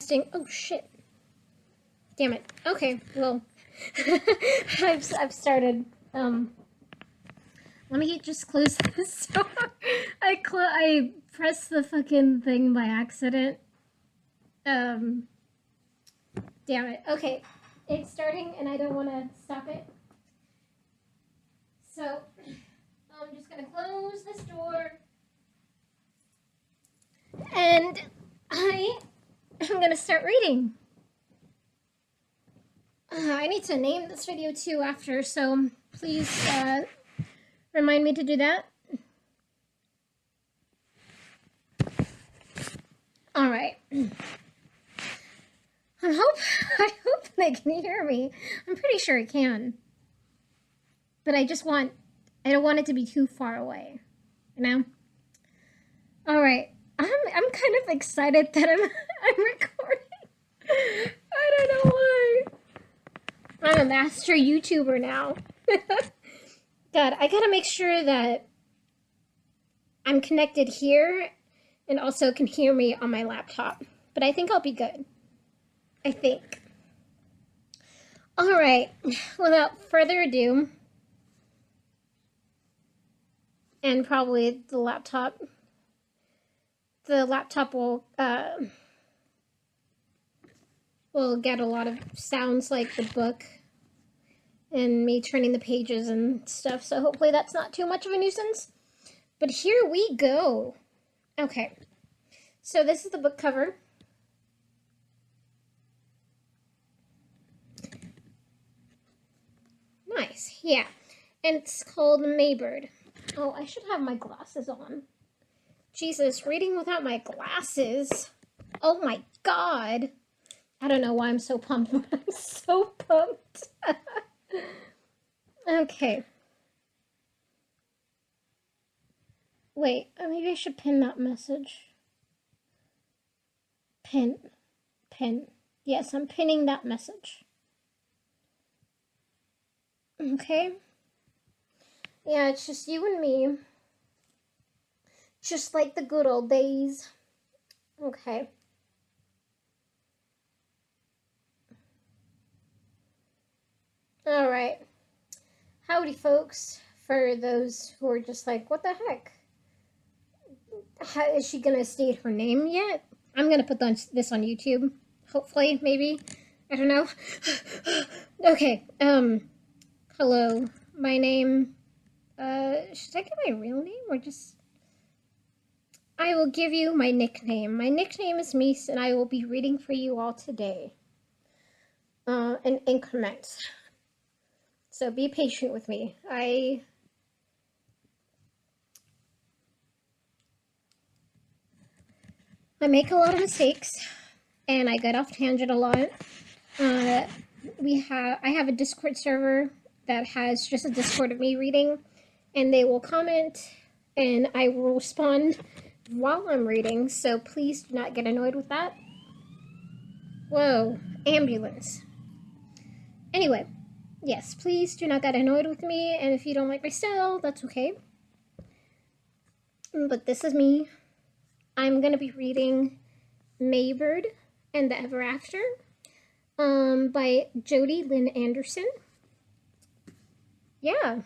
testing. Oh, shit. Damn it. Okay, well, I've started, let me just close this door. I pressed the fucking thing by accident. Damn it. Okay, it's starting and I don't want to stop it. So, I'm just gonna close this door. And I'm gonna start reading. I need to name this video too after, so please remind me to do that. All right. I hope they can hear me. I'm pretty sure it can. But I don't want it to be too far away, you know? All right. I'm kind of excited that I'm recording. I don't know why. I'm a master YouTuber now. God, I gotta make sure that I'm connected here and also can hear me on my laptop. But I think I'll be good. I think. All right. Without further ado, and probably the laptop will get a lot of sounds like the book and me turning the pages and stuff, so hopefully that's not too much of a nuisance. But here we go. Okay, so this is the book cover. Nice, yeah. And it's called Maybird. Oh, I should have my glasses on. Jesus, reading without my glasses. Oh my God. I don't know why I'm so pumped, but I'm so pumped. Okay. Wait, maybe I should pin that message. Pin. Yes, I'm pinning that message. Okay. Yeah, it's just you and me. Just like the good old days. Okay. Alright. Howdy, folks. For those who are just like, what the heck? How, is she gonna state her name yet? I'm gonna put this on YouTube. Hopefully, maybe. I don't know. Okay. Hello. My name... should I give my real name or just... I will give you my nickname. My nickname is Mies, and I will be reading for you all today. In increments. So be patient with me. I make a lot of mistakes, and I get off tangent a lot. I have a Discord server that has just a Discord of me reading, and they will comment, and I will respond while I'm reading, so please do not get annoyed with that. Whoa, ambulance. Anyway, yes, please do not get annoyed with me, and if you don't like my style, that's okay. But this is me. I'm gonna be reading Maybird and the Ever After by Jody Lynn Anderson. Yeah.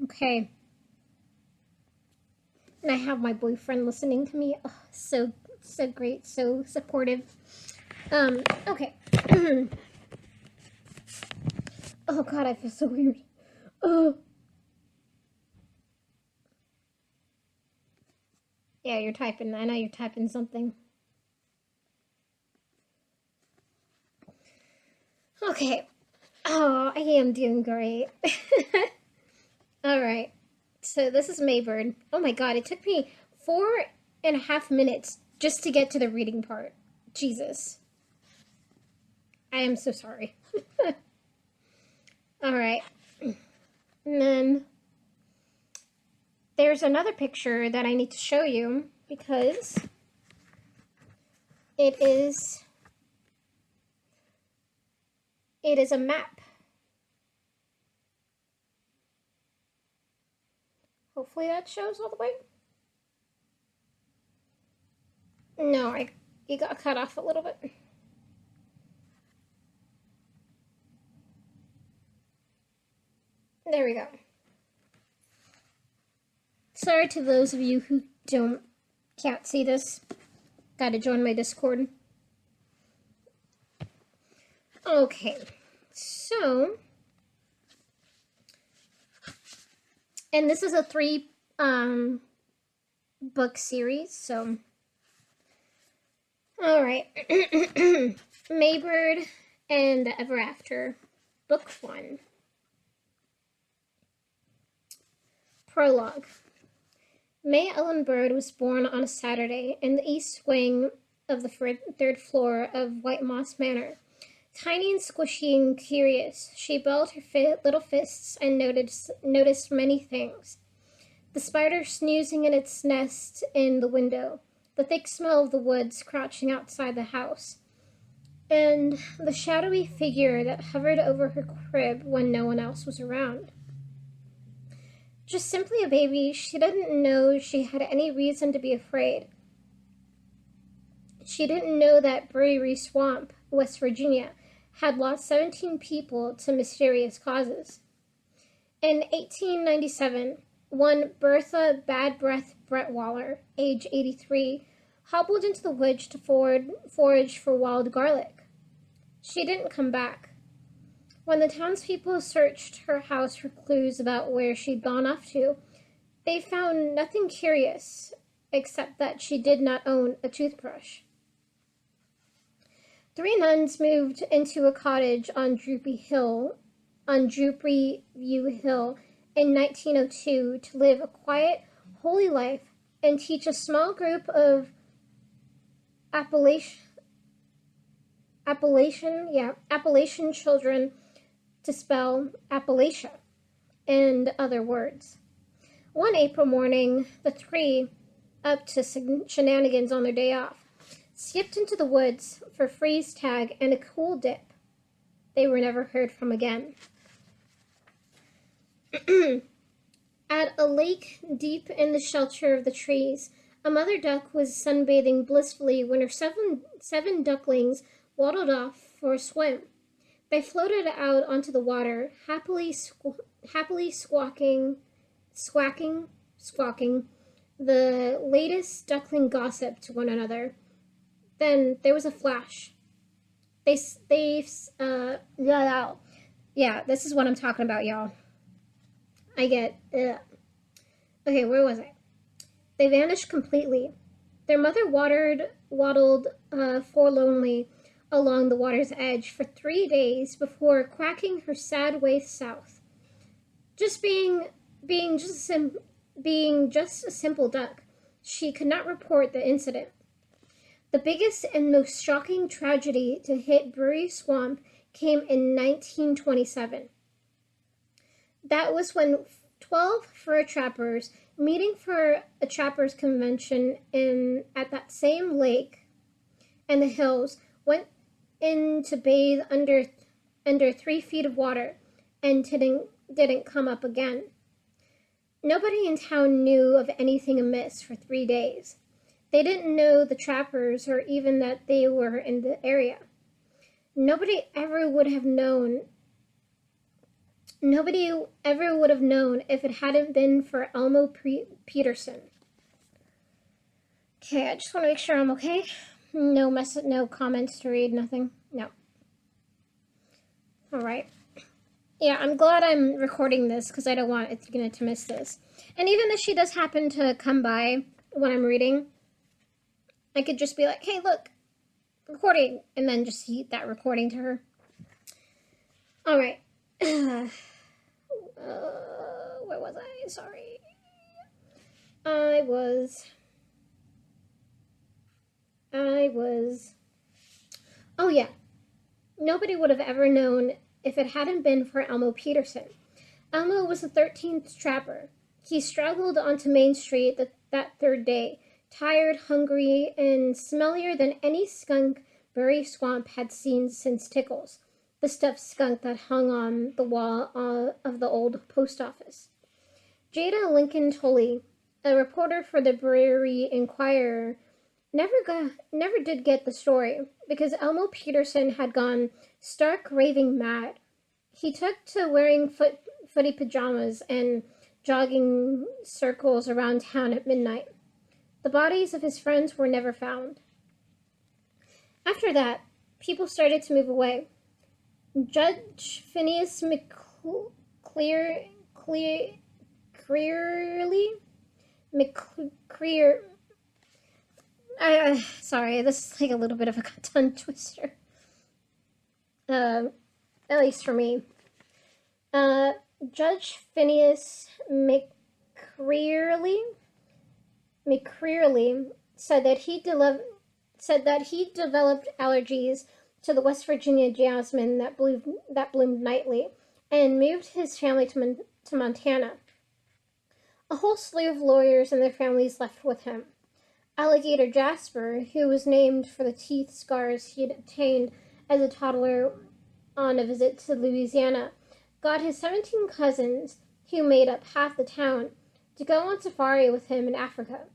Okay. And I have my boyfriend listening to me. Oh, so great, so supportive. Okay. Oh God, I feel so weird. Oh. Yeah, you're typing. I know you're typing something. Okay. Oh, I am doing great. Alright. So this is Maybird. Oh my God, it took me 4.5 minutes just to get to the reading part. Jesus. I am so sorry. Alright. And then there's another picture that I need to show you because it is a map. Hopefully that shows all the way. No, it got cut off a little bit. There we go. Sorry to those of you who can't see this. Gotta join my Discord. Okay, so, and this is a 3 book series, so, alright. Maybird and the Ever After, Book 1. Prologue. May Ellen Bird was born on a Saturday in the east wing of the 3rd floor of White Moss Manor. Tiny and squishy and curious, she balled her little fists and noticed many things. The spider snoozing in its nest in the window, the thick smell of the woods crouching outside the house, and the shadowy figure that hovered over her crib when no one else was around. Just simply a baby, she didn't know she had any reason to be afraid. She didn't know that Brewery Swamp, West Virginia, had lost 17 people to mysterious causes. In 1897, one Bertha Bad Breath Brettwaller, age 83, hobbled into the woods to forage for wild garlic. She didn't come back. When the townspeople searched her house for clues about where she'd gone off to, they found nothing curious except that she did not own a toothbrush. 3 nuns moved into a cottage on Droopy View Hill in 1902 to live a quiet, holy life and teach a small group of Appalachian children to spell Appalachia and other words. One April morning, the 3, up to shenanigans on their day off, skipped into the woods for freeze tag and a cool dip. They were never heard from again. At a lake deep in the shelter of the trees, a mother duck was sunbathing blissfully when her seven ducklings waddled off for a swim. They floated out onto the water, happily squawking, the latest duckling gossip to one another. Then there was a flash. Yeah, this is what I'm talking about, y'all. Okay, where was I? They vanished completely. Their mother waddled forlornly along the water's edge for 3 days before quacking her sad way south. Just being just a simple duck, she could not report the incident. The biggest and most shocking tragedy to hit Brewery Swamp came in 1927. That was when 12 fur trappers meeting for a trappers convention at that same lake and the hills went in to bathe under 3 feet of water and didn't come up again. Nobody in town knew of anything amiss for 3 days. They didn't know the trappers or even that they were in the area. Nobody ever would have known if it hadn't been for Elmo Peterson. Okay, I just want to make sure I'm okay. No comments to read, nothing. No. All right. Yeah, I'm glad I'm recording this because I don't want it to miss this. And even if she does happen to come by when I'm reading, I could just be like, hey, look, recording, and then just heat that recording to her. All right. Where was I? Sorry. Oh yeah. Nobody would have ever known if it hadn't been for Elmo Peterson. Elmo was the 13th trapper. He straggled onto Main Street that 3rd day, tired, hungry, and smellier than any skunk Brewery Swamp had seen since Tickles, the stuffed skunk that hung on the wall of the old post office. Jada Lincoln Tully, a reporter for the Brewery Inquirer, never did get the story because Elmo Peterson had gone stark raving mad. He took to wearing footy pajamas and jogging circles around town at midnight. The bodies of his friends were never found. After that, people started to move away. Judge Phineas Clearly McCreer. Sorry, this is like a little bit of a tongue twister. At least for me. Judge Phineas McCreerly said that he developed allergies to the West Virginia jasmine that bloomed nightly, and moved his family to Montana. A whole slew of lawyers and their families left with him. Alligator Jasper, who was named for the teeth scars he had obtained as a toddler on a visit to Louisiana, got his 17 cousins, who made up half the town, to go on safari with him in Africa.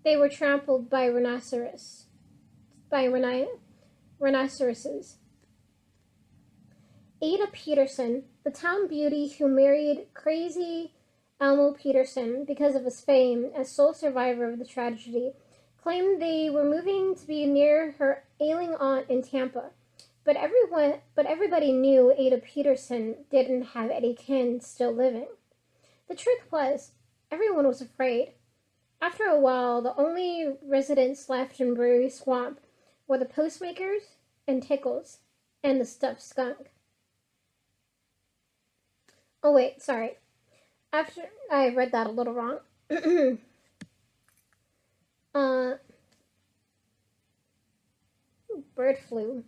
They were trampled by rhinoceroses. Ada Peterson, the town beauty who married crazy Elmo Peterson because of his fame as sole survivor of the tragedy, claimed they were moving to be near her ailing aunt in Tampa. But everybody knew Ada Peterson didn't have any kin still living. The truth was, everyone was afraid. After a while, the only residents left in Brewery Swamp were the postmakers and Tickles and the stuffed skunk. Oh wait, sorry. After I read that a little wrong. Bird flu.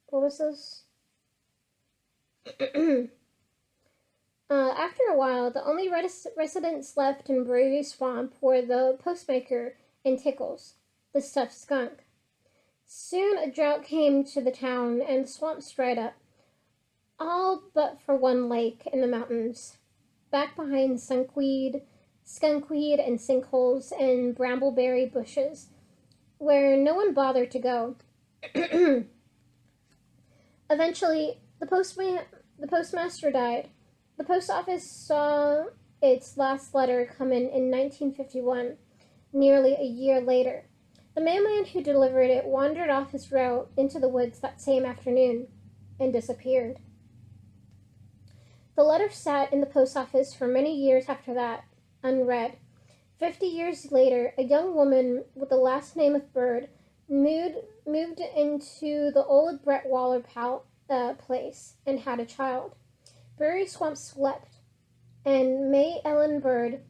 What was this? After a while, the only residents left in Brewery Swamp were the postmaker and Tickles, the stuffed skunk. Soon a drought came to the town, and the swamps dried up, all but for one lake in the mountains, back behind skunkweed, and sinkholes and brambleberry bushes, where no one bothered to go. Eventually, the postmaster died. The post office saw its last letter come in 1951, nearly a year later. The mailman who delivered it wandered off his route into the woods that same afternoon and disappeared. The letter sat in the post office for many years after that, unread. 50 years later, a young woman with the last name of Bird moved into the old Brett Waller place and had a child. Brewery Swamp slept, and May Ellen Bird,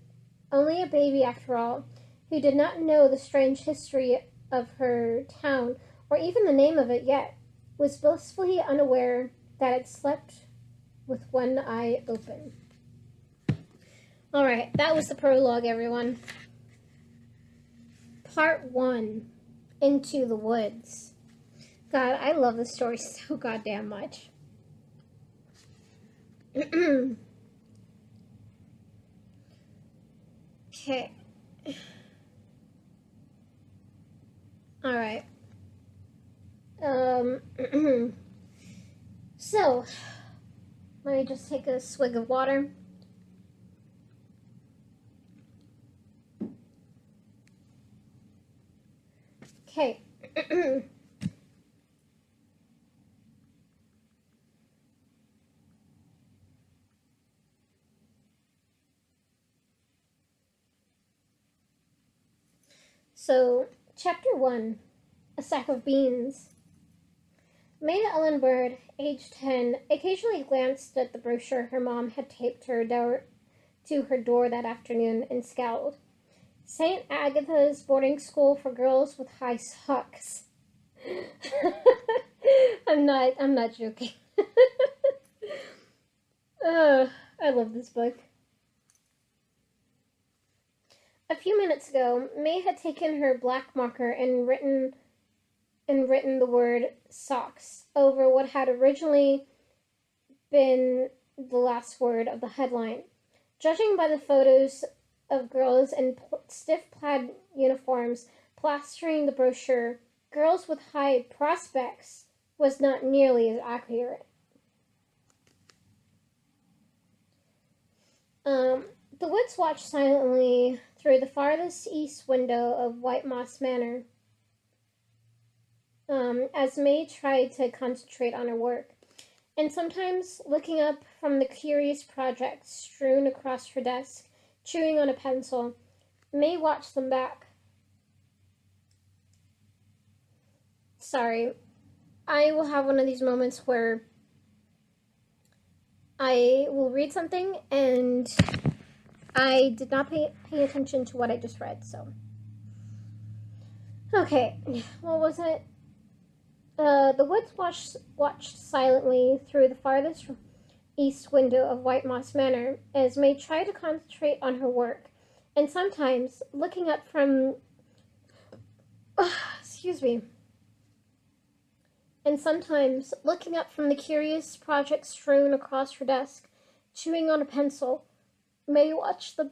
only a baby after all, who did not know the strange history of her town, or even the name of it yet, was blissfully unaware that it slept with one eye open. Alright, that was the prologue, everyone. Part 1, Into the Woods. God, I love this story so goddamn much. Okay. Alright. So, let me just take a swig of water. Okay. So, Chapter 1, A Sack of Beans. May Ellen Bird, age 10, occasionally glanced at the brochure her mom had taped to her door that afternoon and scowled. St. Agatha's boarding school for girls with high socks. I'm not joking. I love this book. A few minutes ago, May had taken her black marker and written the word socks over what had originally been the last word of the headline. Judging by the photos of girls in stiff plaid uniforms plastering the brochure, girls with high prospects was not nearly as accurate. The Woods watched silently through the farthest east window of White Moss Manor as May tried to concentrate on her work, and sometimes looking up from the curious projects strewn across her desk, chewing on a pencil, May watched them back. Sorry, I will have one of these moments where I will read something and I did not pay attention to what I just read, so. Okay, what was it? The Woods watched silently through the farthest east window of White Moss Manor as May tried to concentrate on her work, and sometimes looking up from the curious projects strewn across her desk, chewing on a pencil, May watched them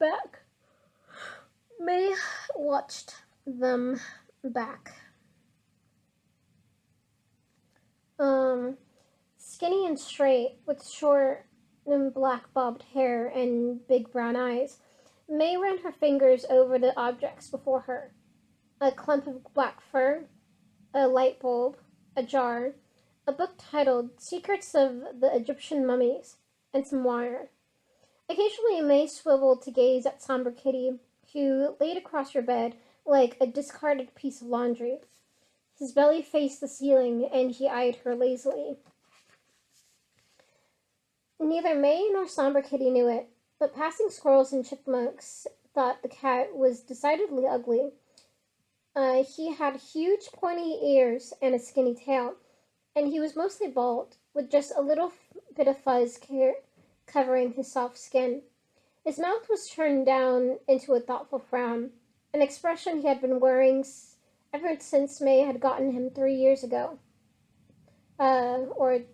back. Skinny and straight, with short and black bobbed hair and big brown eyes, May ran her fingers over the objects before her. A clump of black fur, a light bulb, a jar, a book titled Secrets of the Egyptian Mummies, and some wire. Occasionally, May swiveled to gaze at Somber Kitty, who laid across her bed like a discarded piece of laundry. His belly faced the ceiling, and he eyed her lazily. Neither May nor Somber Kitty knew it, but passing squirrels and chipmunks thought the cat was decidedly ugly. He had huge pointy ears and a skinny tail, and he was mostly bald, with just a little bit of fuzz covering his soft skin. His mouth was turned down into a thoughtful frown, an expression he had been wearing ever since May had gotten him 3 years ago. Or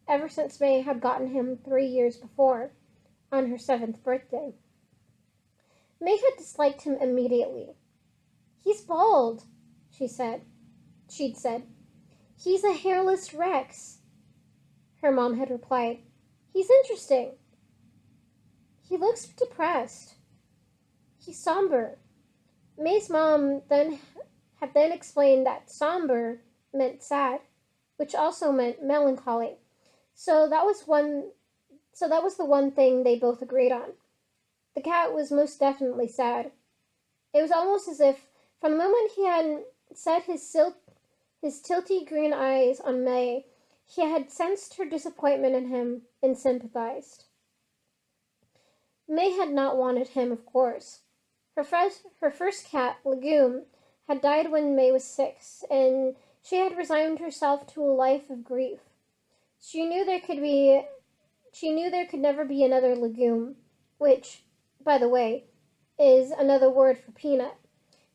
ever since May had gotten him 3 years before, on her 7th birthday. May had disliked him immediately. "He's bald," she'd said. "He's a hairless Rex," her mom had replied. "He's interesting. He looks depressed. He's somber." May's mom had explained that somber meant sad, which also meant melancholy. So that was the one thing they both agreed on. The cat was most definitely sad. It was almost as if, from the moment he had set his tilty green eyes on May, he had sensed her disappointment in him and sympathized. May had not wanted him, of course. Her first cat, Legume, had died when May was 6, and she had resigned herself to a life of grief. She knew there could never be another Legume, which, by the way, is another word for peanut.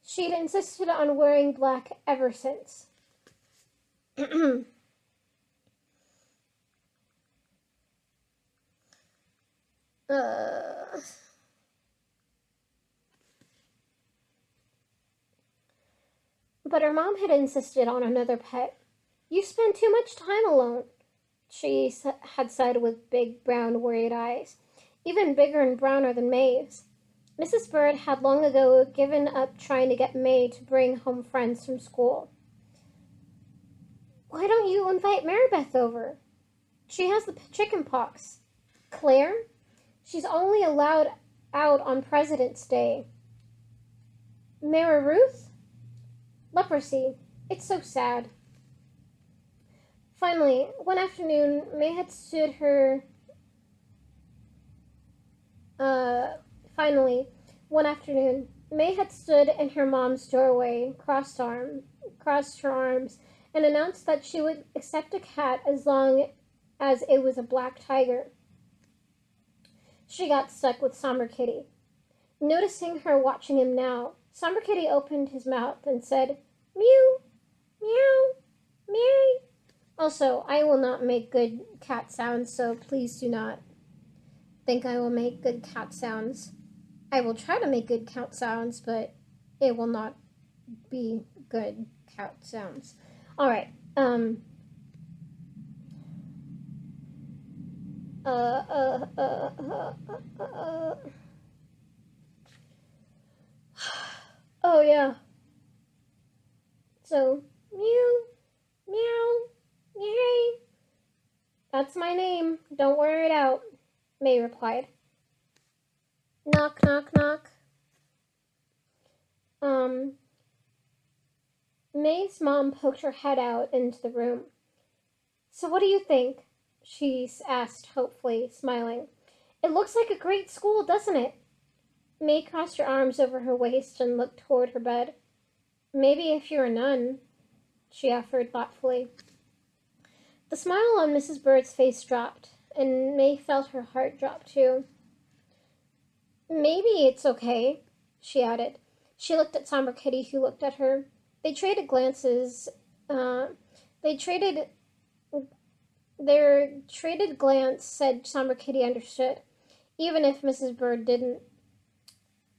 She'd insisted on wearing black ever since. But her mom had insisted on another pet. "You spend too much time alone," she had said with big, brown, worried eyes, even bigger and browner than May's. Mrs. Bird had long ago given up trying to get May to bring home friends from school. "Why don't you invite Marybeth over? She has the chicken pox." "Claire? She's only allowed out on President's Day." "Mary Ruth? Leprosy. It's so sad." Finally, one afternoon, May had stood in her mom's doorway, crossed her arms, and announced that she would accept a cat as long as it was a black tiger. She got stuck with Somber Kitty. Noticing her watching him now, Somber Kitty opened his mouth and said, "Mew, meow, Mary." Also, I will not make good cat sounds, so please do not think I will make good cat sounds. I will try to make good cat sounds, but it will not be good cat sounds. Alright, uh, uh, uh, uh, uh, uh. Oh, yeah. So, meow, meow, meow. That's my name. Don't wear it out, May replied. Knock, knock, knock. May's mom poked her head out into the room. So what do you think? She asked hopefully, smiling. It looks like a great school, doesn't it? May crossed her arms over her waist and looked toward her bed. Maybe if you're a nun, she offered thoughtfully. The smile on Mrs. Bird's face dropped, and May felt her heart drop too. Maybe it's okay, she added. She looked at Somber Kitty, who looked at her. They traded glances. They traded. Their traded glance said Somber Kitty understood, even if Mrs. Bird didn't.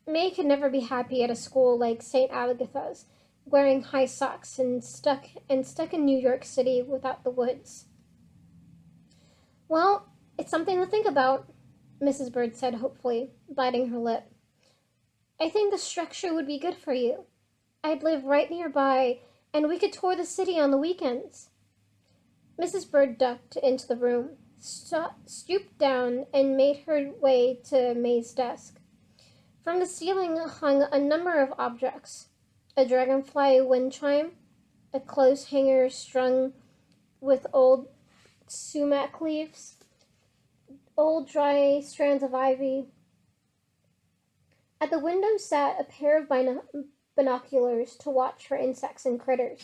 May could never be happy at a school like St. Agatha's, wearing high socks and stuck in New York City without the woods. Well, it's something to think about, Mrs. Bird said hopefully, biting her lip. I think the structure would be good for you. I'd live right nearby, and we could tour the city on the weekends. Mrs. Bird ducked into the room, stooped down, and made her way to May's desk. From the ceiling hung a number of objects: a dragonfly wind chime, a clothes hanger strung with old sumac leaves, old dry strands of ivy. At the window sat a pair of binoculars to watch for insects and critters.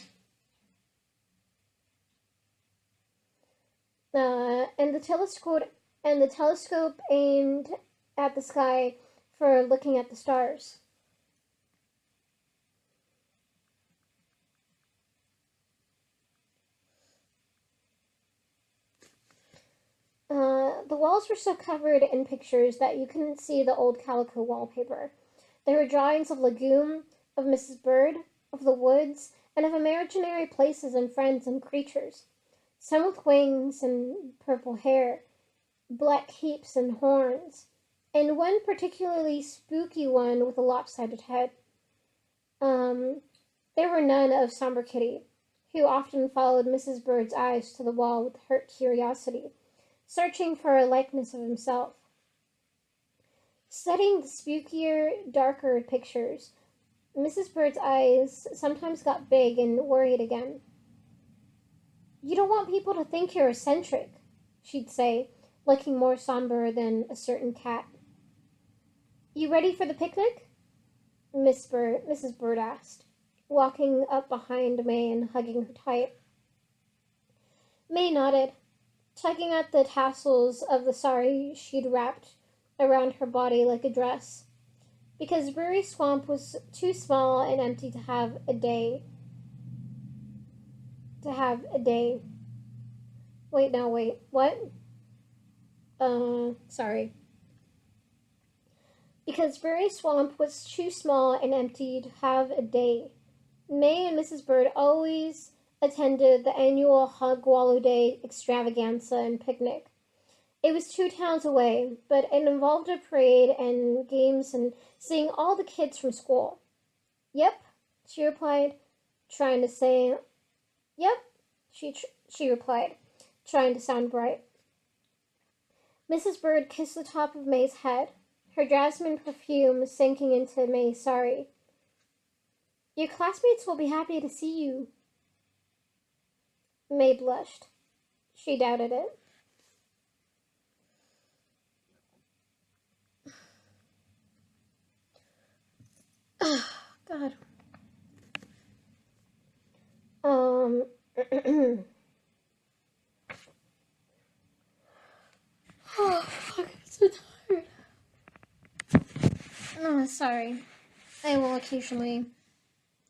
And the telescope aimed at the sky for looking at the stars. The walls were so covered in pictures that you couldn't see the old calico wallpaper. There were drawings of Lagoon, of Mrs. Bird, of the woods, and of imaginary places and friends and creatures. Some with wings and purple hair, black heaps and horns, and one particularly spooky one with a lopsided head. There were none of Somber Kitty, who often followed Mrs. Bird's eyes to the wall with hurt curiosity, searching for a likeness of himself. Studying the spookier, darker pictures, Mrs. Bird's eyes sometimes got big and worried again. You don't want people to think you're eccentric, she'd say, looking more somber than a certain cat. You ready for the picnic? Mrs. Bird asked, walking up behind May and hugging her tight. May nodded, tugging at the tassels of the sari she'd wrapped around her body like a dress, because Brewery Swamp was too small and empty to have a day. Wait, what? Sorry. Because Brewery Swamp was too small and empty to have a day. May and Mrs. Bird always attended the annual Hug Wallow Day extravaganza and picnic. It was 2 towns away, but it involved a parade and games and seeing all the kids from school. Yep, she replied, trying to say. Yep, she replied, trying to sound bright. Mrs. Bird kissed the top of May's head, her jasmine perfume sinking into May's sari. Your classmates will be happy to see you. May blushed. She doubted it. Oh, God. Oh, fuck, I'm so tired. Oh, sorry. I will occasionally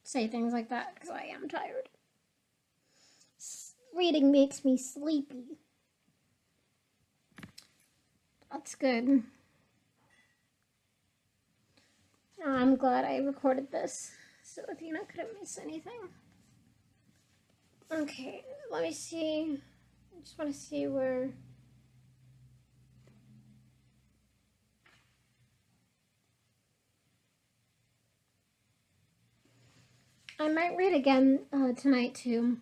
say things like that because I am tired. Reading makes me sleepy. That's good. Oh, I'm glad I recorded this so Athena couldn't miss anything. Okay, let me see. I just want to see where... I might read again tonight too.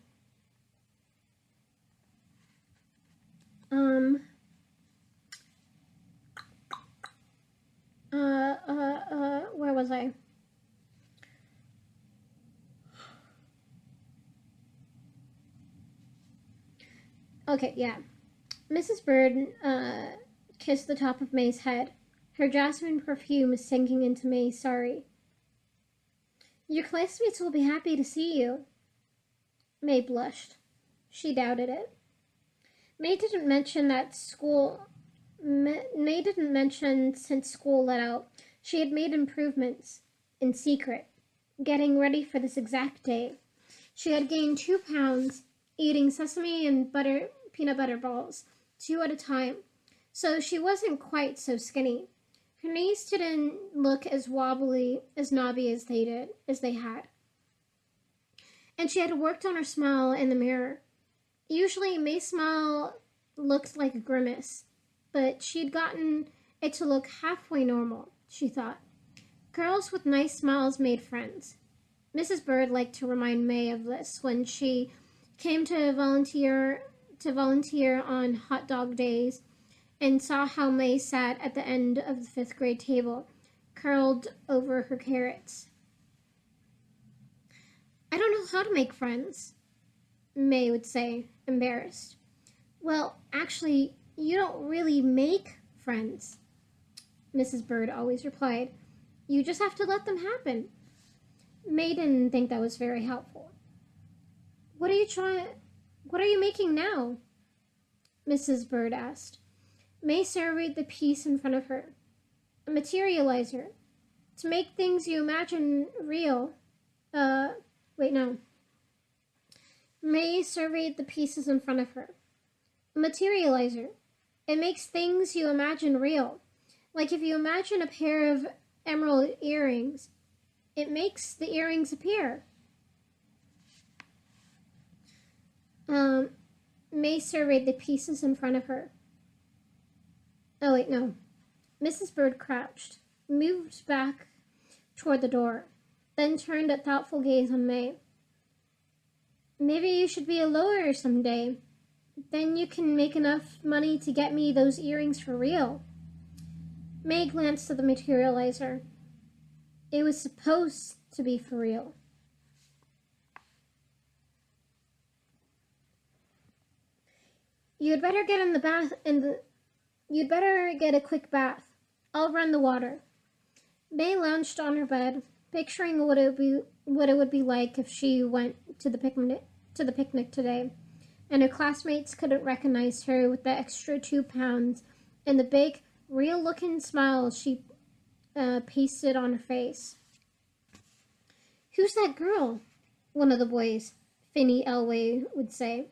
Where was I? Okay, yeah. Mrs. Bird kissed the top of May's head. Her jasmine perfume sinking into May's sari. Your classmates will be happy to see you. May blushed. She doubted it. May didn't mention since school let out, she had made improvements in secret, getting ready for this exact day. She had gained 2 pounds, eating sesame and peanut butter balls, 2 at a time, so she wasn't quite so skinny. Her knees didn't look as wobbly, as knobby as they had. And she had worked on her smile in the mirror. Usually, May's smile looked like a grimace, but she'd gotten it to look halfway normal, she thought. Girls with nice smiles made friends. Mrs. Bird liked to remind May of this when she came to volunteer on hot dog days and saw how May sat at the end of the 5th grade table, curled over her carrots. I don't know how to make friends, May would say, embarrassed. Well, actually, you don't really make friends, Mrs. Bird always replied. You just have to let them happen. May didn't think that was very helpful. What are you making now? Mrs. Bird asked. May surveyed the piece in front of her. A materializer. To make things you imagine real. May surveyed the pieces in front of her. A materializer. It makes things you imagine real. Like if you imagine a pair of emerald earrings, it makes the earrings appear. May surveyed the pieces in front of her. Oh, wait, no. Mrs. Bird crouched, moved back toward the door, then turned a thoughtful gaze on May. Maybe you should be a lawyer someday. Then you can make enough money to get me those earrings for real. May glanced at the materializer. It was supposed to be for real. You'd better get You'd better get a quick bath. I'll run the water. May lounged on her bed, picturing what it would be like if she went to the picnic today, and her classmates couldn't recognize her with the extra 2 pounds and the big, real-looking smile she pasted on her face. Who's that girl? One of the boys, Finney Elway, would say.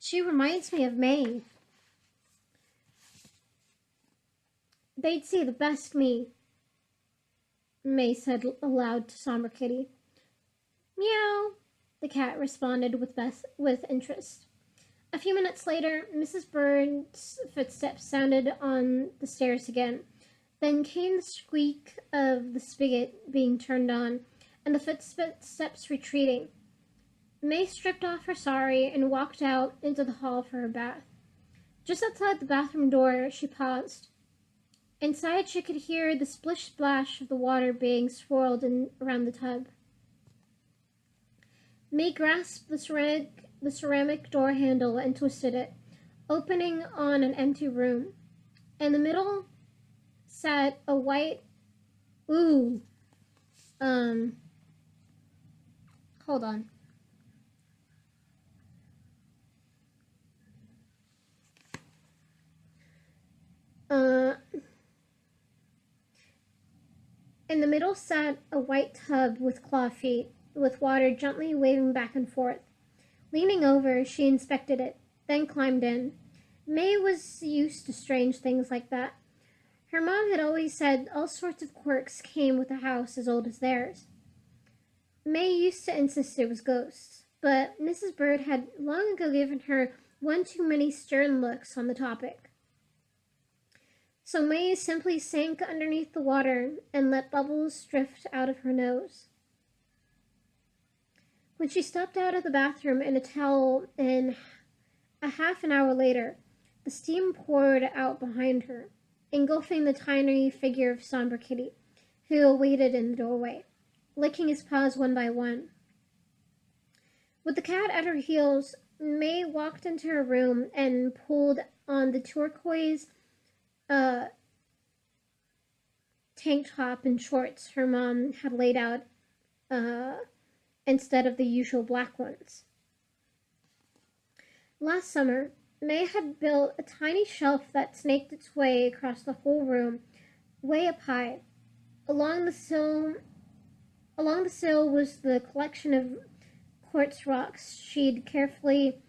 She reminds me of May. They'd see the best me, May said aloud to Somber Kitty. Meow, the cat responded with interest. A few minutes later, Mrs. Bird's footsteps sounded on the stairs again. Then came the squeak of the spigot being turned on, and the footsteps retreating. May stripped off her sari and walked out into the hall for her bath. Just outside the bathroom door, she paused. Inside, she could hear the splish-splash of the water being swirled around the tub. May grasped the ceramic door handle and twisted it, opening on an empty room. In the middle sat a white... hold on. In the middle sat a white tub with claw feet, with water gently waving back and forth. Leaning over, she inspected it, then climbed in. May was used to strange things like that. Her mom had always said all sorts of quirks came with a house as old as theirs. May used to insist it was ghosts, but Mrs. Bird had long ago given her one too many stern looks on the topic. So May simply sank underneath the water and let bubbles drift out of her nose. When she stepped out of the bathroom in a towel and a half an hour later, the steam poured out behind her, engulfing the tiny figure of Somber Kitty, who awaited in the doorway, licking his paws one by one. With the cat at her heels, May walked into her room and pulled on the turquoise tank top and shorts her mom had laid out instead of the usual black ones. Last summer, May had built a tiny shelf that snaked its way across the whole room, way up high. Along the sill was the collection of quartz rocks she'd carefully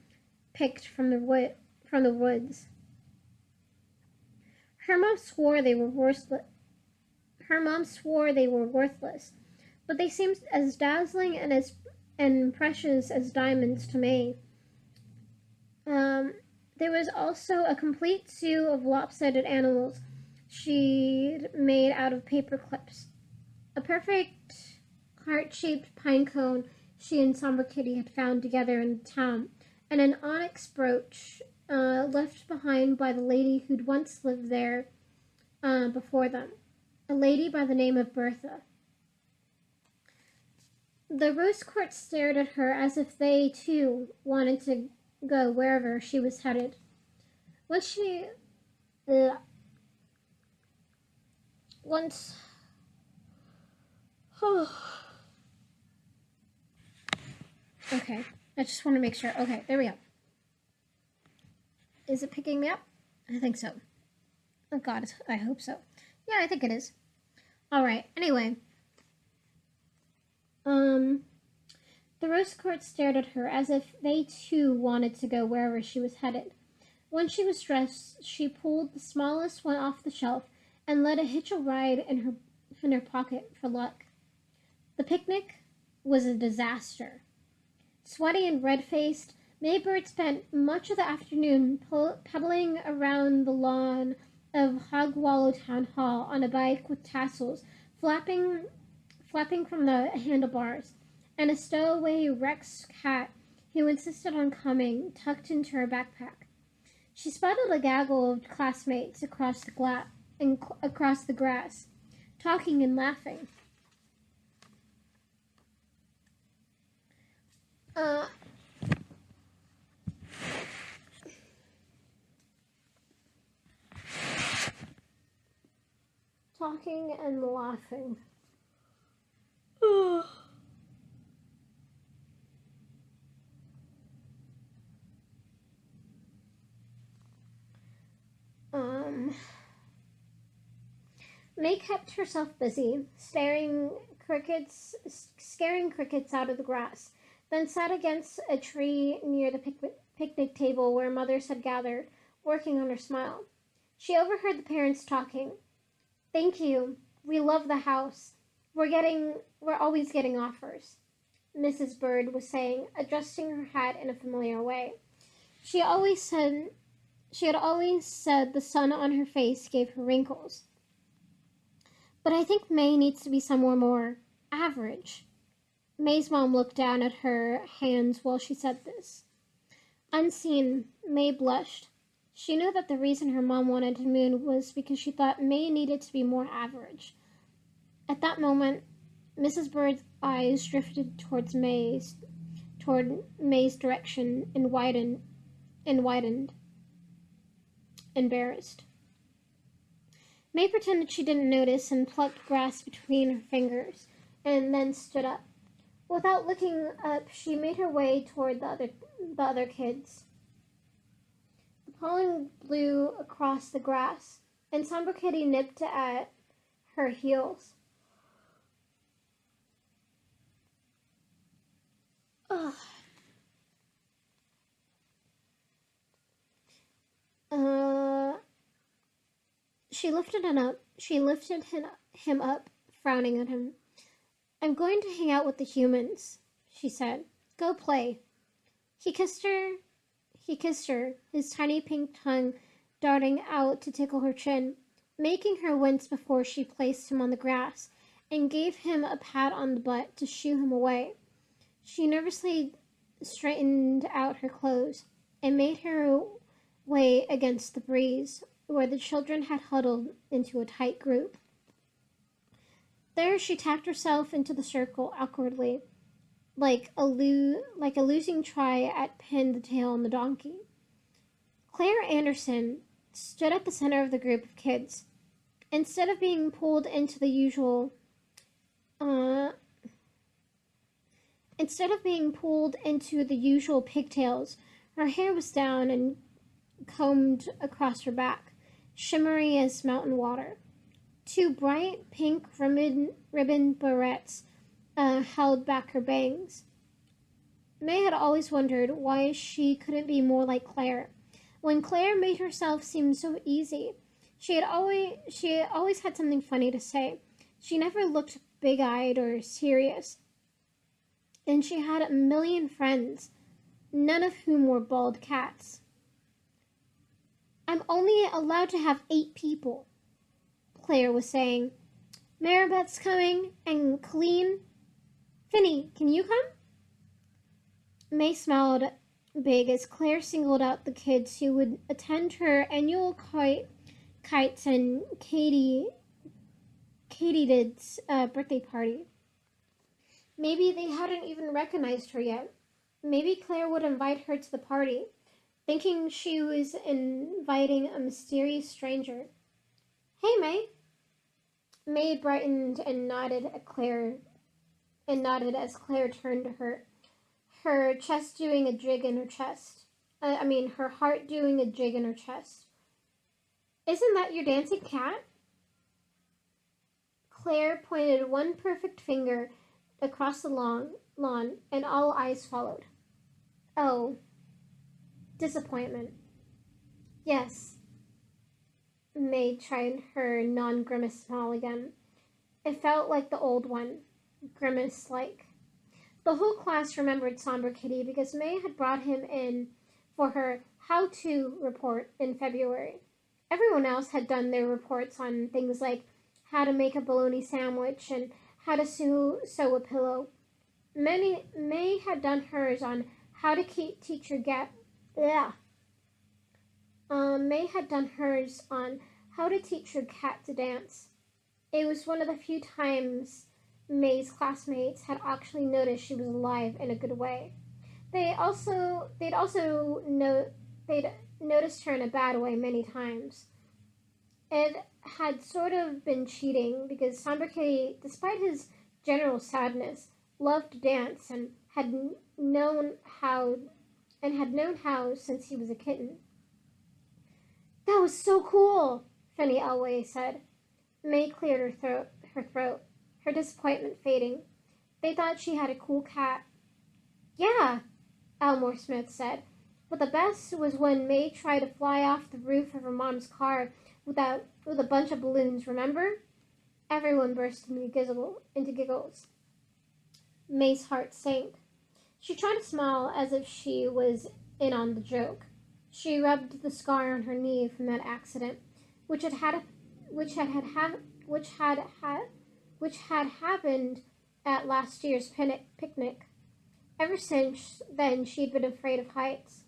picked from the woods. Her mom swore they were worthless, but they seemed as dazzling and precious as diamonds to May. There was also a complete zoo of lopsided animals she'd made out of paper clips. A perfect heart-shaped pine cone she and Somber Kitty had found together in town, and an onyx brooch left behind by the lady who'd once lived there before them, a lady by the name of Bertha. The rose quartz stared at her as if they, too, wanted to go wherever she was headed. Once okay, I just want to make sure. Okay, there we go. Is it picking me up? I think so. Oh God, I hope so. Yeah, I think it is. All right. Anyway, the rose quartz stared at her as if they too wanted to go wherever she was headed. When she was dressed, she pulled the smallest one off the shelf and let it hitch a ride in her pocket for luck. The picnic was a disaster. Sweaty and red-faced, Maybird spent much of the afternoon pedaling around the lawn of Hogwallow Town Hall on a bike with tassels flapping from the handlebars, and a stowaway Rex cat who insisted on coming tucked into her backpack. She spotted a gaggle of classmates across the grass, talking and laughing. Talking and laughing. May kept herself busy, scaring crickets out of the grass, then sat against a tree near the picnic table where mothers had gathered, working on her smile. She overheard the parents talking. "Thank you. We love the house. We're always getting offers," Mrs. Bird was saying, adjusting her hat in a familiar way. She had always said the sun on her face gave her wrinkles. "But I think May needs to be somewhere more average." May's mom looked down at her hands while she said this. Unseen, May blushed. She knew that the reason her mom wanted to move was because she thought May needed to be more average. At that moment, Mrs. Bird's eyes drifted toward May's direction and widened, embarrassed. May pretended she didn't notice and plucked grass between her fingers, and then stood up. Without looking up, she made her way toward the other kids. The pollen blew across the grass, and Somber Kitty nipped at her heels. Ugh. Him up, frowning at him. I'm going to hang out with the humans, she said. Go play. He kissed her. He kissed her, his tiny pink tongue darting out to tickle her chin, making her wince before she placed him on the grass and gave him a pat on the butt to shoo him away. She nervously straightened out her clothes and made her way against the breeze, where the children had huddled into a tight group. There she tacked herself into the circle awkwardly, like a losing try at pin the tail on the donkey. Claire Anderson stood at the center of the group of kids. Instead of being pulled into the usual pigtails, her hair was down and combed across her back, shimmery as mountain water. Two bright pink ribbon barrettes held back her bangs. May had always wondered why she couldn't be more like Claire. When Claire made herself seem so easy, she always had something funny to say. She never looked big-eyed or serious. And she had a million friends, none of whom were bald cats. I'm only allowed to have 8 people, Claire was saying. Maribeth's coming, and Colleen. Finny, can you come? May smiled big as Claire singled out the kids who would attend her annual kites and Katie's birthday party. Maybe they hadn't even recognized her yet. Maybe Claire would invite her to the party, thinking she was inviting a mysterious stranger. Hey, May. May brightened and nodded at Claire, as Claire turned to her, her chest doing a jig in her chest. Her heart doing a jig in her chest. Isn't that your dancing cat? Claire pointed one perfect finger across the lawn, and all eyes followed. Oh, disappointment. Yes. May tried her non-grimace smile again. It felt like the old one, grimace-like. The whole class remembered Somber Kitty because May had brought him in for her how-to report in February. Everyone else had done their reports on things like how to make a bologna sandwich and how to sew a pillow. May had done hers on how to teach her May had done hers on how to teach her cat to dance. It was one of the few times May's classmates had actually noticed she was alive in a good way. They'd noticed her in a bad way many times. It had sort of been cheating because Somber Kitty, despite his general sadness, loved to dance and had known how since he was a kitten. That was so cool, Fanny Elway said. May cleared her throat, her disappointment fading. They thought she had a cool cat. Yeah, Elmore Smith said. But the best was when May tried to fly off the roof of her mom's car with a bunch of balloons, remember? Everyone burst into giggles. May's heart sank. She tried to smile as if she was in on the joke. She rubbed the scar on her knee from that accident, which had happened at last year's picnic. Ever since then, she'd been afraid of heights.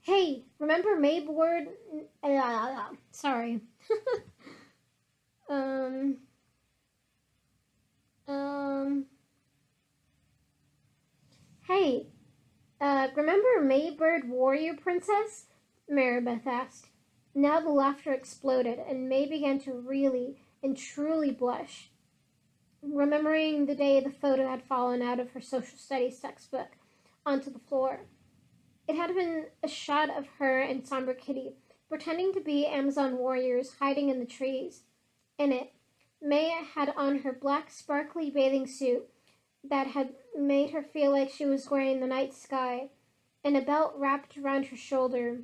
Hey, remember Mayboard? Sorry. Hey, remember Maybird Warrior Princess? Maribeth asked. Now the laughter exploded, and May began to really and truly blush, remembering the day the photo had fallen out of her social studies textbook onto the floor. It had been a shot of her and Somber Kitty, pretending to be Amazon warriors hiding in the trees. In it, May had on her black sparkly bathing suit that had made her feel like she was wearing the night sky, and a belt wrapped around her shoulder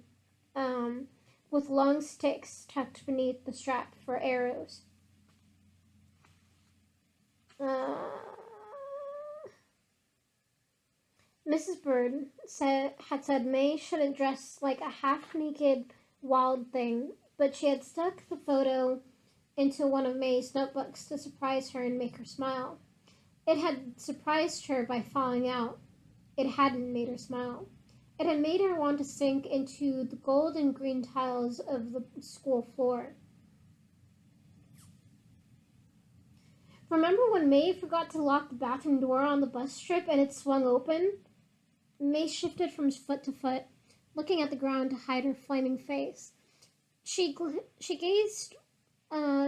with long sticks tucked beneath the strap for arrows. Mrs. Bird had said May shouldn't dress like a half-naked wild thing, but she had stuck the photo into one of May's notebooks to surprise her and make her smile. It had surprised her by falling out. It hadn't made her smile. It had made her want to sink into the gold and green tiles of the school floor. Remember when May forgot to lock the bathroom door on the bus trip and it swung open? May shifted from foot to foot, looking at the ground to hide her flaming face. She gazed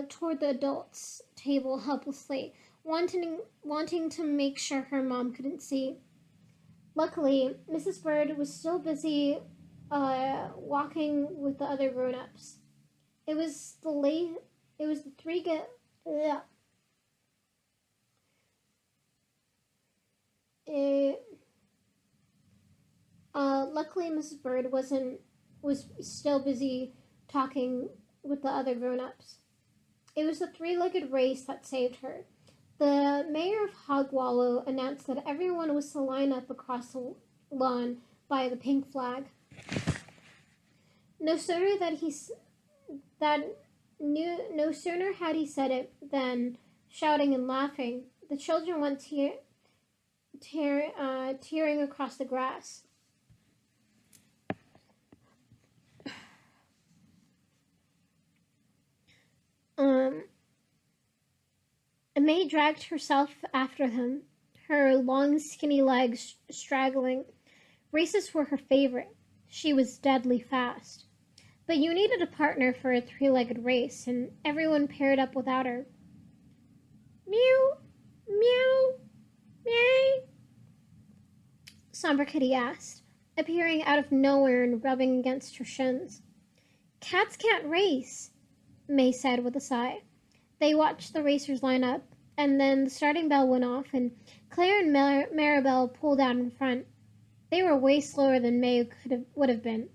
toward the adults' table helplessly, wanting to make sure her mom couldn't see. Luckily, Mrs. Bird was still busy walking with the other grown-ups. It was the three Luckily, Mrs. Bird was still busy talking with the other grown-ups. It was the three-legged race that saved her. The mayor of Hogwallow announced that everyone was to line up across the lawn by the pink flag. No sooner had he said it than, shouting and laughing, the children went tearing across the grass. May dragged herself after them, her long, skinny legs straggling. Races were her favorite. She was deadly fast. But you needed a partner for a three-legged race, and everyone paired up without her. Meow, meow, meow, Somber Kitty asked, appearing out of nowhere and rubbing against her shins. Cats can't race, May said with a sigh. They watched the racers line up, and then the starting bell went off, and Claire and Maribel pulled out in front. They were way slower than May would have been,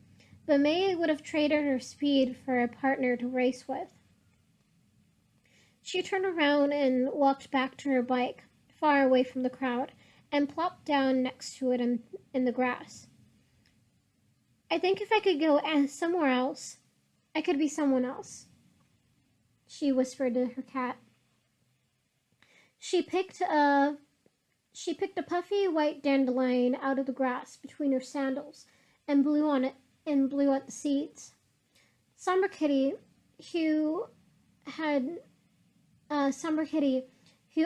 but May would have traded her speed for a partner to race with. She turned around and walked back to her bike, far away from the crowd, and plopped down next to it in the grass. I think if I could go somewhere else, I could be someone else, she whispered to her cat. She picked a puffy white dandelion out of the grass between her sandals and blew on it and blew out the seeds. Somber Kitty, who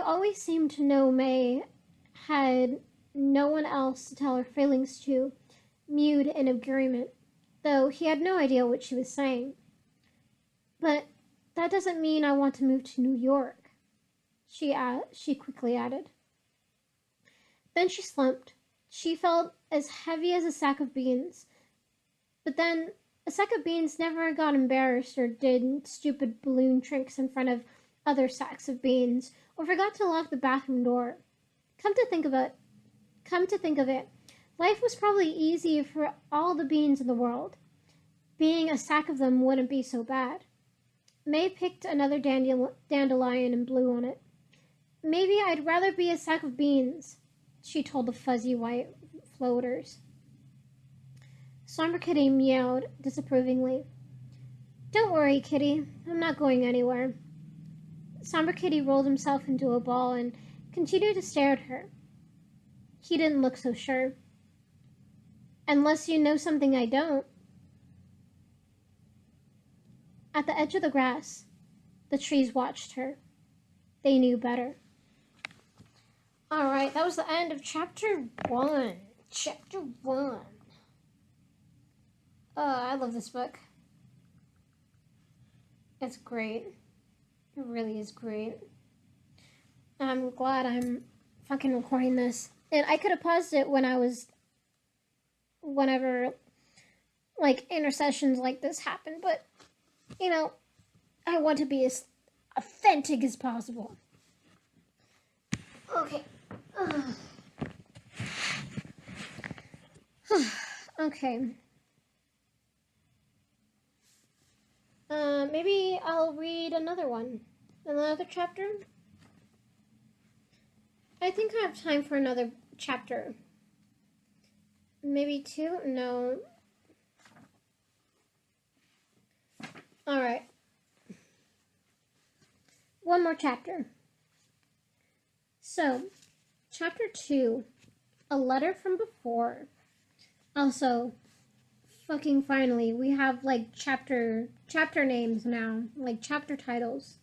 always seemed to know May, had no one else to tell her feelings to, mewed in agreement, though he had no idea what she was saying. But that doesn't mean I want to move to New York, she quickly added. Then she slumped. She felt as heavy as a sack of beans. But then a sack of beans never got embarrassed or did stupid balloon tricks in front of other sacks of beans or forgot to lock the bathroom door. Come to think of it, life was probably easy for all the beans in the world. Being a sack of them wouldn't be so bad. May picked another dandelion and blew on it. Maybe I'd rather be a sack of beans, she told the fuzzy white floaters. Somber Kitty meowed disapprovingly. Don't worry, Kitty. I'm not going anywhere. Somber Kitty rolled himself into a ball and continued to stare at her. He didn't look so sure. Unless you know something I don't. At the edge of the grass, the trees watched her. They knew better. Alright, that was the end of Chapter 1. Chapter 1. I love this book. It's great. It really is great. I'm glad I'm fucking recording this. And I could have paused it whenever, like, intercessions like this happen, but, you know, I want to be as authentic as possible. Okay. Okay. Maybe I'll read another one. Another chapter? I think I have time for another chapter. Maybe two? No. Alright. One more chapter. So, chapter 2, A Letter from Before. Also, fucking finally, we have like chapter names now, like chapter titles.